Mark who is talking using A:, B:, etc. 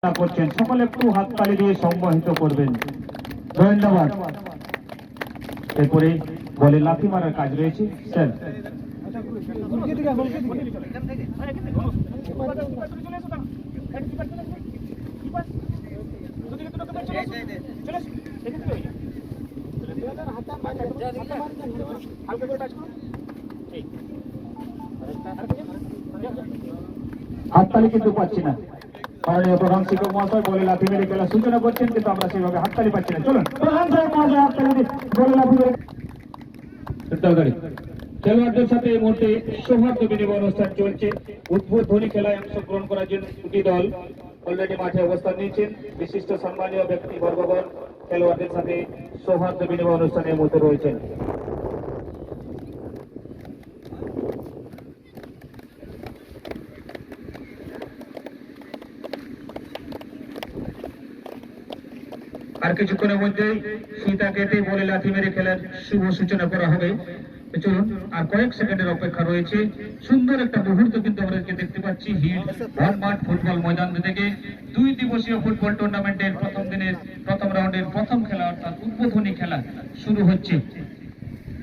A: করছেন সকলে একটু হাততালি দিয়ে সম্মানিত করবেন। ধন্যবাদ। এরপরে বলে লাথি মারার কাজ রয়েছে স্যার। হাততালি কিন্তু পাচ্ছি না, মাননীয় প্রধান শিক্ষক মহাশয় বলে লাথি মেরে খেলার সূচনা করছেন, কিন্তু আমরা সেভাবে হাততালি পাচ্ছি না। চলুন প্রধান সাহেব মহাশয় হাততালি দিয়ে বলে লাথি মেরে খেলোয়াড়দের সাথে এই মুহূর্তে সৌহার্দ্য বিনিময় অনুষ্ঠান চলছে। উদ্বোধনী খেলায় অংশগ্রহণ করার জন্য দুটি দল অলরেডি মাঠে অবস্থান নিয়েছেন। বিশিষ্ট সম্মানীয় ব্যক্তি বর্গগণ খেলোয়াড়দের সাথে সৌহার্দ্য বিনিময় অনুষ্ঠানের মধ্যে রয়েছেন। আর কিছুক্ষণের মধ্যেই সীতা কেটে বলে লাথি মেরে খেলার শুভ সূচনা করা হবে। চলুন আর কয়েক সেকেন্ডের অপেক্ষা রয়েছে। সুন্দর একটা মুহূর্ত কিন্তু আমাদেরকে দেখতে পাচ্ছি হিট মাঠ ফুটবল ময়দান থেকে 2 দিবসীয় ফুটবল টুর্নামেন্টের প্রথম দিনের প্রথম রাউন্ডের প্রথম খেলা অর্থাৎ উদ্বোধনী খেলা শুরু হচ্ছে।